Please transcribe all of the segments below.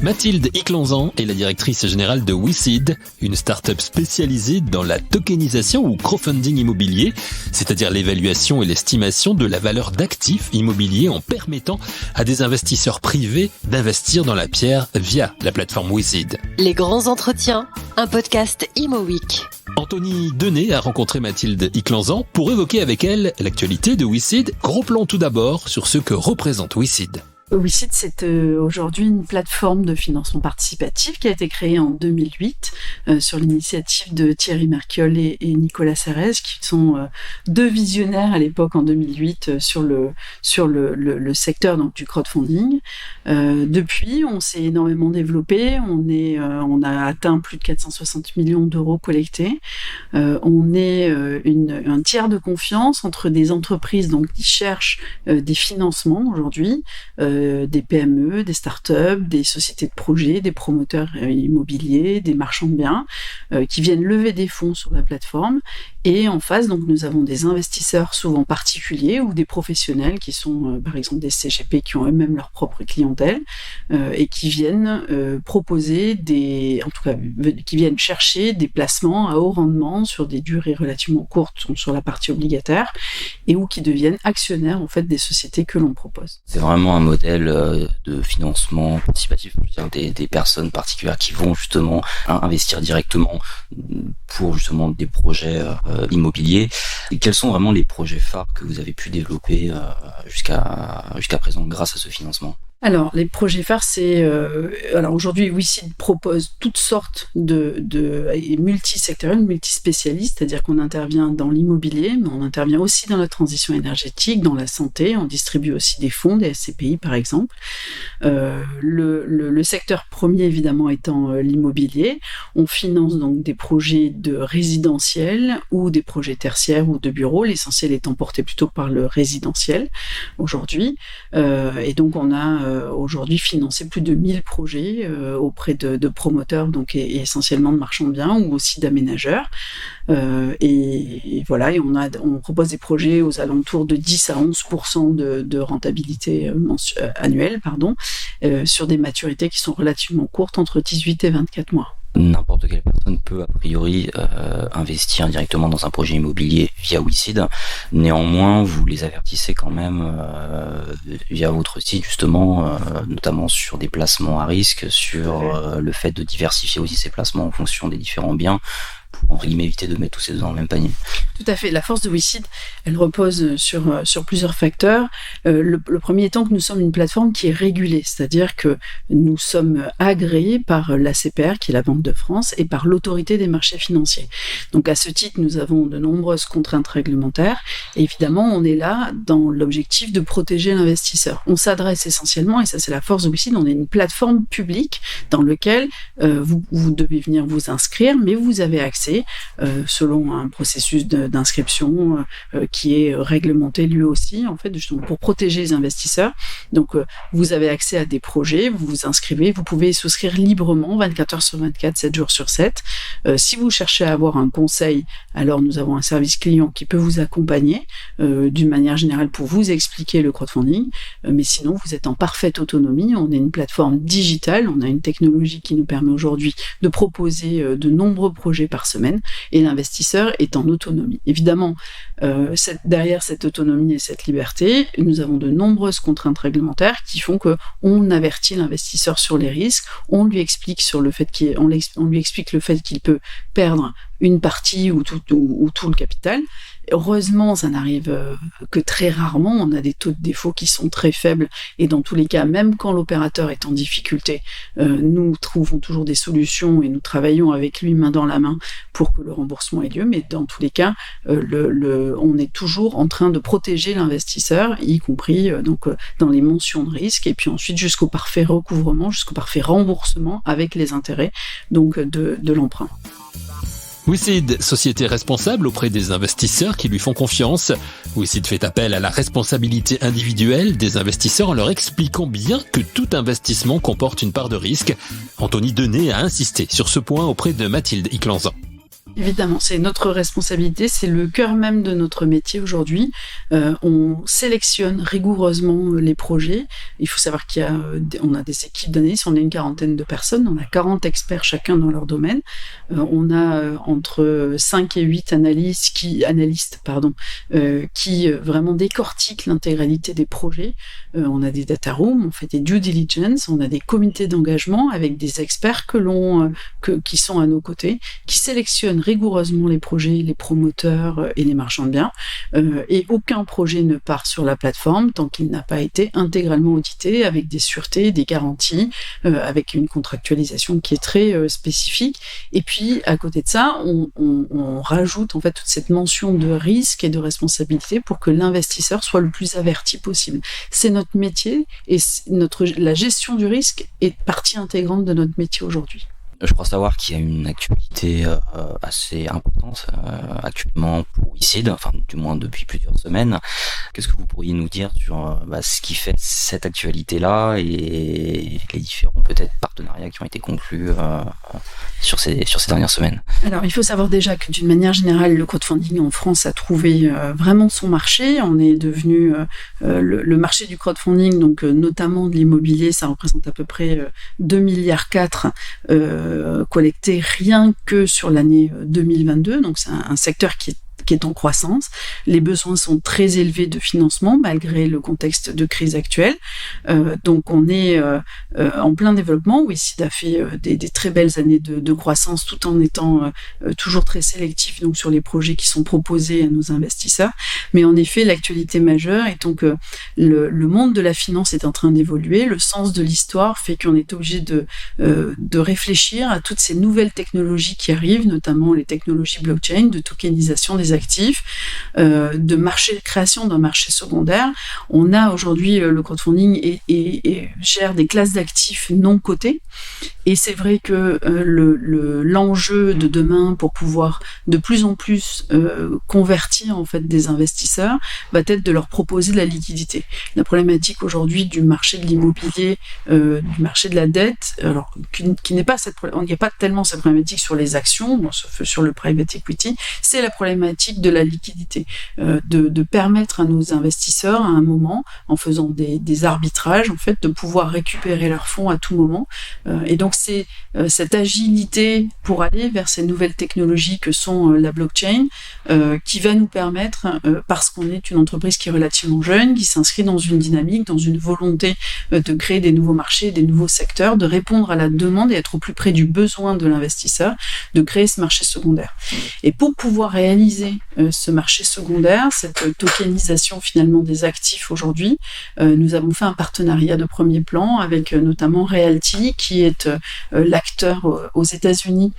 Mathilde Iclanzan est la directrice générale de WeSeed, une start-up spécialisée dans la tokenisation ou crowdfunding immobilier, c'est-à-dire l'évaluation et l'estimation de la valeur d'actifs immobiliers en permettant à des investisseurs privés d'investir dans la pierre via la plateforme WeSeed. Les grands entretiens, un podcast Imo Week. Anthony Denet a rencontré Mathilde Iclanzan pour évoquer avec elle l'actualité de WeSeed. Gros plan tout d'abord sur ce que représente WeSeed. WeSeed, c'est aujourd'hui une plateforme de financement participatif qui a été créée en 2008 sur l'initiative de Thierry Mercol et Nicolas Serrez, qui sont deux visionnaires à l'époque en 2008 sur le secteur donc du crowdfunding. Depuis, on s'est énormément développé. On a atteint plus de 460 millions d'euros collectés. On est un tiers de confiance entre des entreprises donc qui cherchent des financements aujourd'hui. Des PME, des startups, des sociétés de projets, des promoteurs immobiliers, des marchands de biens qui viennent lever des fonds sur la plateforme. Et en face, donc, nous avons des investisseurs souvent particuliers ou des professionnels qui sont, par exemple, des CGP qui ont eux-mêmes leur propre clientèle et qui viennent proposer qui viennent chercher des placements à haut rendement sur des durées relativement courtes sur la partie obligataire et ou qui deviennent actionnaires en fait des sociétés que l'on propose. C'est vraiment un modèle de financement participatif, des personnes particulières qui vont justement investir directement pour justement des projets immobiliers. Et quels sont vraiment les projets phares que vous avez pu développer jusqu'à présent grâce à ce financement ? Alors, les projets phares, aujourd'hui, WeSeed propose toutes sortes de multisectoriels, multispécialistes, c'est-à-dire qu'on intervient dans l'immobilier, mais on intervient aussi dans la transition énergétique, dans la santé, on distribue aussi des fonds, des SCPI par exemple. Le secteur premier, évidemment, étant l'immobilier. On finance donc des projets de résidentiel ou des projets tertiaires ou de bureaux, l'essentiel étant porté plutôt par le résidentiel aujourd'hui. Et donc, on a aujourd'hui financé plus de 1000 projets auprès de promoteurs donc et essentiellement de marchands de biens ou aussi d'aménageurs et voilà, et on propose des projets aux alentours de 10 à 11% de rentabilité annuelle sur des maturités qui sont relativement courtes, entre 18 et 24 mois. N'importe quelle personne peut a priori investir directement dans un projet immobilier via WeSeed. Néanmoins, vous les avertissez quand même via votre site justement, notamment sur des placements à risque, sur le fait de diversifier aussi ces placements en fonction des différents biens, pour entre guillemets éviter de mettre tous ces deux dans le même panier. Tout à fait. La force de WeSeed, elle repose sur plusieurs facteurs. Le premier étant que nous sommes une plateforme qui est régulée, c'est-à-dire que nous sommes agréés par l'ACPR, qui est la Banque de France, et par l'Autorité des marchés financiers. Donc à ce titre, nous avons de nombreuses contraintes réglementaires. Et évidemment, on est là dans l'objectif de protéger l'investisseur. On s'adresse essentiellement, et ça c'est la force de WeSeed, on est une plateforme publique dans laquelle vous devez venir vous inscrire, mais vous avez accès selon un processus d'inscription qui est réglementé lui aussi, en fait, justement pour protéger les investisseurs. Donc, vous avez accès à des projets, vous vous inscrivez, vous pouvez souscrire librement 24 heures sur 24, 7 jours sur 7. Si vous cherchez à avoir un conseil, alors nous avons un service client qui peut vous accompagner d'une manière générale pour vous expliquer le crowdfunding, mais sinon, vous êtes en parfaite autonomie. On est une plateforme digitale, on a une technologie qui nous permet aujourd'hui de proposer de nombreux projets par semaine et l'investisseur est en autonomie. Évidemment, derrière cette autonomie et cette liberté, nous avons de nombreuses contraintes réglementaires qui font qu'on avertit l'investisseur sur les risques, on lui explique on lui explique le fait qu'il peut perdre une partie ou tout le capital. Heureusement, ça n'arrive que très rarement. On a des taux de défaut qui sont très faibles et dans tous les cas, même quand l'opérateur est en difficulté, nous trouvons toujours des solutions et nous travaillons avec lui main dans la main pour que le remboursement ait lieu. Mais dans tous les cas, on est toujours en train de protéger l'investisseur, y compris dans les mentions de risque et puis ensuite jusqu'au parfait recouvrement, jusqu'au parfait remboursement avec les intérêts donc de l'emprunt. WeSeed, société responsable auprès des investisseurs qui lui font confiance. WeSeed fait appel à la responsabilité individuelle des investisseurs en leur expliquant bien que tout investissement comporte une part de risque. Anthony Denet a insisté sur ce point auprès de Mathilde Iclanzan. Évidemment, c'est notre responsabilité, c'est le cœur même de notre métier aujourd'hui. On sélectionne rigoureusement les projets. Il faut savoir on a des équipes d'analystes, on est une quarantaine de personnes, on a 40 experts chacun dans leur domaine. On a entre 5 et 8 analystes qui vraiment décortiquent l'intégralité des projets. On a des data rooms, on fait des due diligence, on a des comités d'engagement avec des experts qui sont à nos côtés, qui sélectionnent rigoureusement les projets, les promoteurs et les marchands de biens. Et aucun projet ne part sur la plateforme tant qu'il n'a pas été intégralement audité avec des sûretés, des garanties, avec une contractualisation qui est très spécifique. Et puis, à côté de ça, on rajoute en fait toute cette mention de risque et de responsabilité pour que l'investisseur soit le plus averti possible. C'est notre métier et la gestion du risque est partie intégrante de notre métier aujourd'hui. Je crois savoir qu'il y a une actualité assez importante actuellement pour WeSeed, enfin du moins depuis plusieurs semaines. Qu'est-ce que vous pourriez nous dire sur ce qui fait cette actualité-là et les différents peut-être partenariats qui ont été conclus sur ces dernières semaines? Alors il faut savoir déjà que d'une manière générale, le crowdfunding en France a trouvé vraiment son marché. On est devenu le marché du crowdfunding, donc notamment de l'immobilier, ça représente à peu près 2,4 milliards collectés rien que sur l'année 2022, donc c'est un secteur qui est en croissance. Les besoins sont très élevés de financement malgré le contexte de crise actuelle. Donc on est en plein développement. WeSeed a fait des très belles années de croissance tout en étant toujours très sélectif donc sur les projets qui sont proposés à nos investisseurs. Mais en effet, l'actualité majeure est donc le monde de la finance est en train d'évoluer. Le sens de l'histoire fait qu'on est obligé de réfléchir à toutes ces nouvelles technologies qui arrivent, notamment les technologies blockchain, de tokenisation des actifs, de création d'un marché secondaire. On a aujourd'hui le crowdfunding et gère des classes d'actifs non cotés. Et c'est vrai que l'enjeu de demain pour pouvoir de plus en plus convertir en fait des investisseurs va être de leur proposer de la liquidité. La problématique aujourd'hui du marché de l'immobilier, du marché de la dette, alors qui n'est pas il n'y a pas tellement cette problématique sur les actions, sur le private equity, c'est la problématique de la liquidité, de permettre à nos investisseurs à un moment, en faisant des arbitrages, en fait, de pouvoir récupérer leurs fonds à tout moment. Et donc c'est cette agilité pour aller vers ces nouvelles technologies que sont la blockchain, qui va nous permettre, parce qu'on est une entreprise qui est relativement jeune, qui s'inscrit dans une dynamique, dans une volonté de créer des nouveaux marchés, des nouveaux secteurs, de répondre à la demande et être au plus près du besoin de l'investisseur, de créer ce marché secondaire. Et pour pouvoir réaliser ce marché secondaire, cette tokenisation finalement des actifs aujourd'hui, nous avons fait un partenariat de premier plan avec notamment Realty, qui est l'acteur aux États-Unis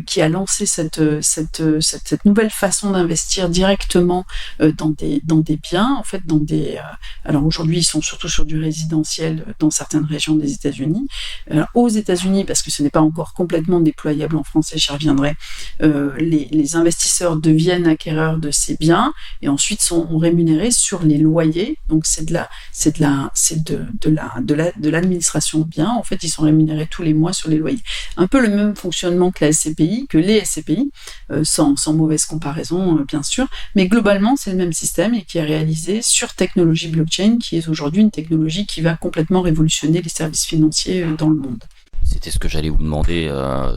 qui a lancé cette nouvelle façon d'investir directement dans des biens, en fait, alors aujourd'hui ils sont surtout sur du résidentiel dans certaines régions des États-Unis. Aux États-Unis, parce que ce n'est pas encore complètement déployable en France, et j'y reviendrai, les investisseurs deviennent acquéreurs de ces biens et ensuite sont rémunérés sur les loyers. Donc c'est de l'administration de biens. En fait, ils sont rémunérés tous les mois sur les loyers. Un peu le même fonctionnement que la SCPI, que les SCPI, sans mauvaise comparaison, bien sûr. Mais globalement, c'est le même système et qui est réalisé sur technologie blockchain, qui est aujourd'hui une technologie qui va complètement révolutionner les services financiers dans le monde. C'était ce que j'allais vous demander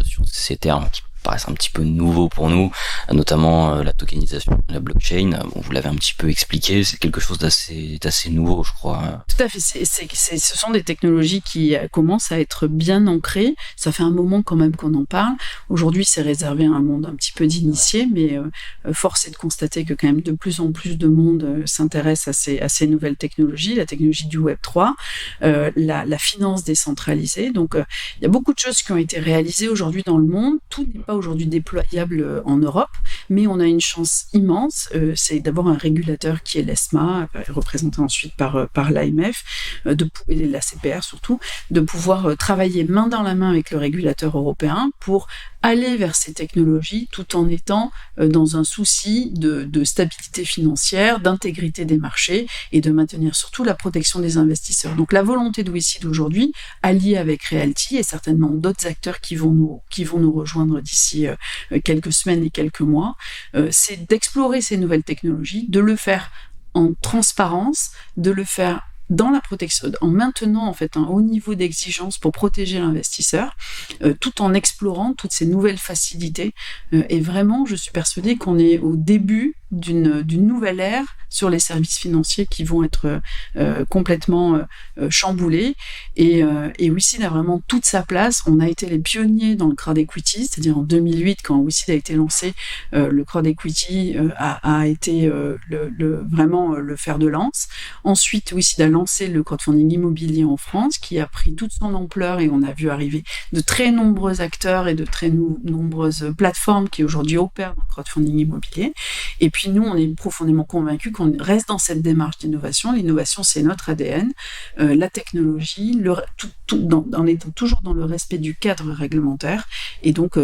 sur ces termes qui paraissent un petit peu nouveaux pour nous, notamment la tokenisation, la blockchain. Bon, vous l'avez un petit peu expliqué, c'est quelque chose d'assez nouveau, je crois. Tout à fait, ce sont des technologies qui commencent à être bien ancrées. Ça fait un moment quand même qu'on en parle. Aujourd'hui, c'est réservé à un monde un petit peu d'initiés, mais force est de constater que quand même de plus en plus de monde s'intéresse à ces nouvelles technologies, la technologie du Web 3, la finance décentralisée. Donc, il y a beaucoup de choses qui ont été réalisées aujourd'hui dans le monde. Tout n'est pas aujourd'hui déployable en Europe, mais on a une chance immense, c'est d'avoir un régulateur qui est l'ESMA, représenté ensuite par l'AMF, et la CPR surtout, de pouvoir travailler main dans la main avec le régulateur européen pour aller vers ces technologies tout en étant dans un souci de stabilité financière, d'intégrité des marchés et de maintenir surtout la protection des investisseurs. Donc la volonté de WeSeed aujourd'hui, alliée avec Realty et certainement d'autres acteurs qui vont nous rejoindre d'ici quelques semaines et quelques mois, c'est d'explorer ces nouvelles technologies, de le faire en transparence, de le faire dans la protection, en maintenant en fait un haut niveau d'exigence pour protéger l'investisseur, tout en explorant toutes ces nouvelles facilités. Et vraiment, je suis persuadée qu'on est au début d'une nouvelle ère sur les services financiers qui vont être complètement chamboulés. Et WeSeed a vraiment toute sa place. On a été les pionniers dans le crowd equity, c'est-à-dire en 2008, quand WeSeed a été lancé, le crowd equity a été vraiment le fer de lance. Ensuite, WeSeed a lancé le crowdfunding immobilier en France, qui a pris toute son ampleur et on a vu arriver de très nombreux acteurs et de très nombreuses plateformes qui aujourd'hui opèrent dans le crowdfunding immobilier. Et puis nous, on est profondément convaincus qu'on reste dans cette démarche d'innovation. L'innovation, c'est notre ADN. La technologie, en étant toujours dans le respect du cadre réglementaire. Et donc,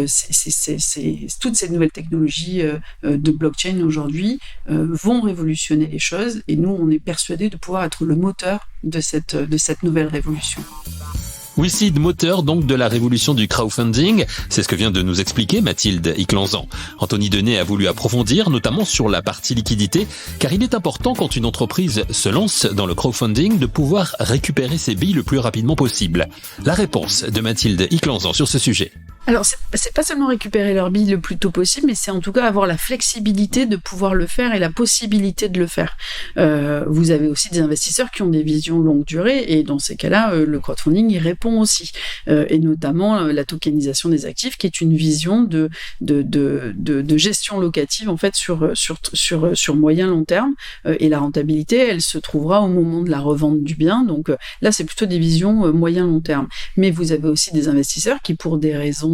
toutes ces nouvelles technologies de blockchain aujourd'hui vont révolutionner les choses. Et nous, on est persuadés de pouvoir être le moteur de cette nouvelle révolution. WeSeed, moteur donc de la révolution du crowdfunding, c'est ce que vient de nous expliquer Mathilde Iclanzan. Anthony Denet a voulu approfondir, notamment sur la partie liquidité, car il est important quand une entreprise se lance dans le crowdfunding de pouvoir récupérer ses billes le plus rapidement possible. La réponse de Mathilde Iclanzan sur ce sujet. Alors, c'est pas seulement récupérer leur bille le plus tôt possible, mais c'est en tout cas avoir la flexibilité de pouvoir le faire et la possibilité de le faire. Vous avez aussi des investisseurs qui ont des visions longue durée, et dans ces cas-là, le crowdfunding y répond aussi. Et notamment la tokenisation des actifs, qui est une vision de gestion locative en fait sur moyen long terme. Et la rentabilité, elle se trouvera au moment de la revente du bien. Donc là, c'est plutôt des visions moyen long terme. Mais vous avez aussi des investisseurs qui, pour des raisons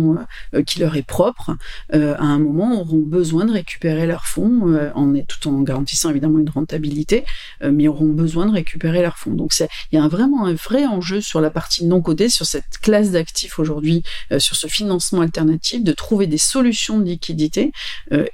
qui leur est propre, à un moment auront besoin de récupérer leurs fonds, tout en garantissant évidemment une rentabilité, mais auront besoin de récupérer leurs fonds. Donc il y a vraiment un vrai enjeu sur la partie non cotée, sur cette classe d'actifs aujourd'hui, sur ce financement alternatif, de trouver des solutions de liquidité,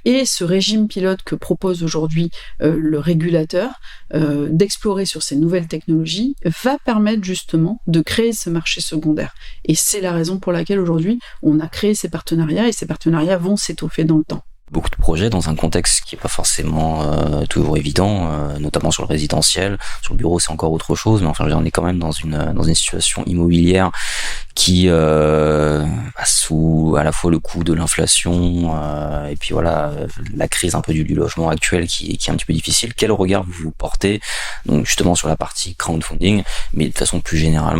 et ce régime pilote que propose aujourd'hui le régulateur, d'explorer sur ces nouvelles technologies, va permettre justement de créer ce marché secondaire. Et c'est la raison pour laquelle aujourd'hui on a créé ces partenariats, et ces partenariats vont s'étoffer dans le temps. Beaucoup de projets dans un contexte qui est pas forcément toujours évident, notamment sur le résidentiel. Sur le bureau, c'est encore autre chose, mais enfin, on est quand même dans une situation immobilière qui sous à la fois le coût de l'inflation et puis voilà la crise un peu du logement actuel qui est un petit peu difficile. Quel regard vous portez donc justement sur la partie crowdfunding, mais de façon plus générale,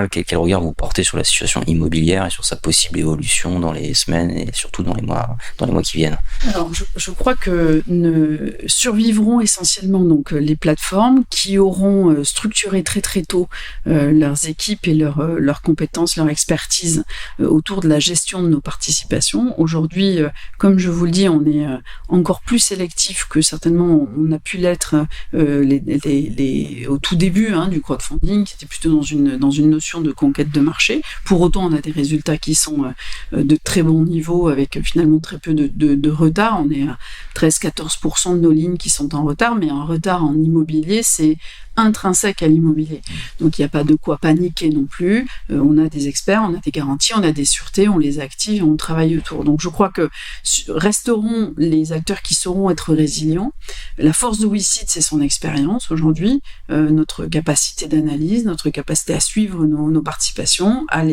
quel regard vous portez sur la situation immobilière et sur sa possible évolution dans les semaines et surtout dans les mois qui viennent? Alors je crois que ne survivront essentiellement donc les plateformes qui auront structuré très très tôt leurs équipes et leurs compétences, leur expertise autour de la gestion de nos participations. Aujourd'hui, comme je vous le dis, on est encore plus sélectif que certainement on a pu l'être au tout début du crowdfunding, qui était plutôt dans une notion de conquête de marché. Pour autant, on a des résultats qui sont de très bon niveau, avec finalement très peu de retard. On est à 13-14% de nos lignes qui sont en retard, mais un retard en immobilier, c'est intrinsèque à l'immobilier. Donc il n'y a pas de quoi paniquer non plus. On a des experts, on a des garanties, on a des sûretés, on les active et on travaille autour. Donc je crois que resteront les acteurs qui sauront être résilients. La force de WeSeed, c'est son expérience aujourd'hui, notre capacité d'analyse, notre capacité à suivre nos participations, à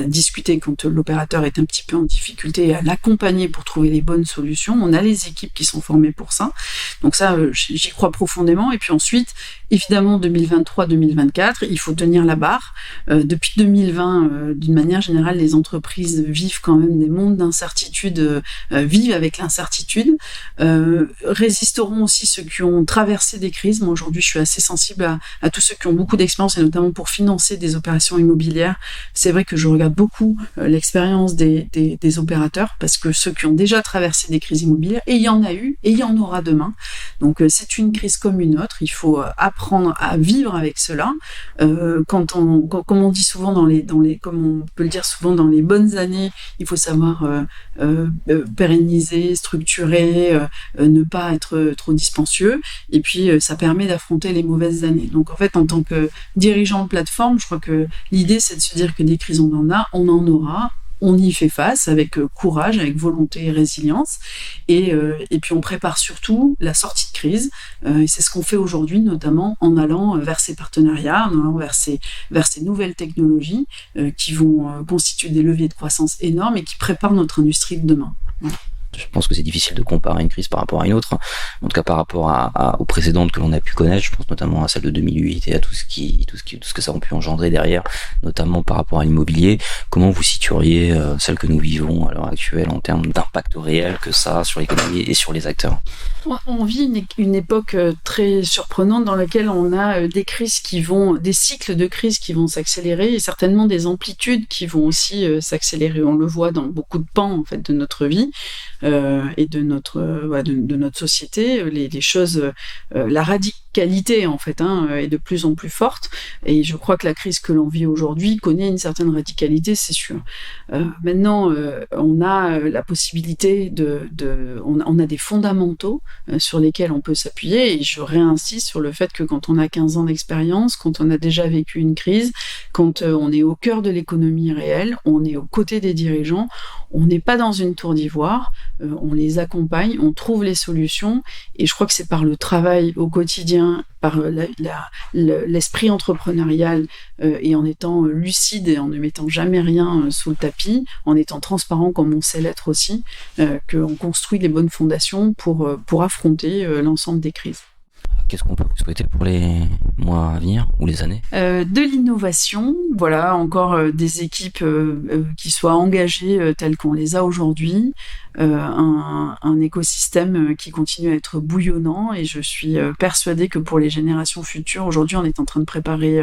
discuter quand l'opérateur est un petit peu en difficulté et à l'accompagner pour trouver les bonnes solutions. On a les équipes qui sont formées pour ça. Donc ça, j'y crois profondément. Et puis ensuite, évidemment, 2023-2024, il faut tenir la barre. Depuis 2020, d'une manière générale, les entreprises vivent quand même des mondes d'incertitude, vivent avec l'incertitude. Résisteront aussi ceux qui ont traversé des crises. Moi, aujourd'hui, je suis assez sensible à tous ceux qui ont beaucoup d'expérience, et notamment pour financer des opérations immobilières. C'est vrai que je regarde beaucoup l'expérience des opérateurs, parce que ceux qui ont déjà traversé des crises immobilières, et il y en a eu, et il y en aura demain. Donc, c'est une crise comme une autre. Il faut apprendre à vivre avec cela. Comme on dit souvent dans les, comme on peut le dire souvent, dans les bonnes années, il faut savoir pérenniser, structurer, ne pas être trop dispensieux. Et puis, ça permet d'affronter les mauvaises années. Donc, en fait, en tant que dirigeant de plateforme, je crois que l'idée, c'est de se dire que des crises, on en aura. On y fait face avec courage, avec volonté et résilience. Et puis, on prépare surtout la sortie de crise. Et c'est ce qu'on fait aujourd'hui, notamment en allant vers ces partenariats, en allant vers ces nouvelles technologies qui vont constituer des leviers de croissance énormes et qui préparent notre industrie de demain. Voilà. Je pense que c'est difficile de comparer une crise par rapport à une autre. En tout cas, par rapport aux précédentes que l'on a pu connaître, je pense notamment à celle de 2008 et à tout ce que ça a pu engendrer derrière, notamment par rapport à l'immobilier. Comment vous situeriez celle que nous vivons à l'heure actuelle en termes d'impact réel que ça a sur l'économie et sur les acteurs? On vit une époque très surprenante dans laquelle on a des cycles de crise qui vont s'accélérer et certainement des amplitudes qui vont aussi s'accélérer. On le voit dans beaucoup de pans en fait de notre vie. Et de notre société, les choses, la radicalité en fait est de plus en plus forte. Et je crois que la crise que l'on vit aujourd'hui connaît une certaine radicalité, c'est sûr. Maintenant, on a la possibilité on a des fondamentaux sur lesquels on peut s'appuyer. Et je réinsiste sur le fait que quand on a 15 ans d'expérience, quand on a déjà vécu une crise, quand on est au cœur de l'économie réelle, on est aux côtés des dirigeants, on n'est pas dans une tour d'ivoire. On les accompagne, on trouve les solutions et je crois que c'est par le travail au quotidien, par l'esprit entrepreneurial et en étant lucide et en ne mettant jamais rien sous le tapis, en étant transparent comme on sait l'être aussi, qu'on construit les bonnes fondations pour affronter l'ensemble des crises. Qu'est-ce qu'on peut vous souhaiter pour les mois à venir ou les années ? De l'innovation, voilà, encore des équipes qui soient engagées telles qu'on les a aujourd'hui, un écosystème qui continue à être bouillonnant et je suis persuadée que pour les générations futures, aujourd'hui on est en train de préparer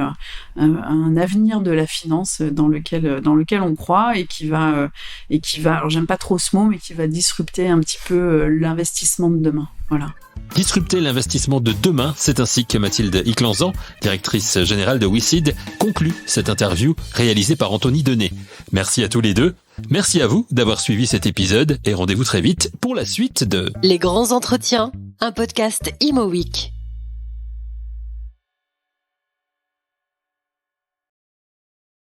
un avenir de la finance dans lequel on croit et qui va, alors j'aime pas trop ce mot, mais qui va disrupter un petit peu l'investissement de demain. Voilà. Disrupter l'investissement de demain, c'est ainsi que Mathilde Iclanzan, directrice générale de WeSeed, conclut cette interview réalisée par Anthony Denet. Merci à tous les deux. Merci à vous d'avoir suivi cet épisode et rendez-vous très vite pour la suite de Les grands entretiens, un podcast Imo Week.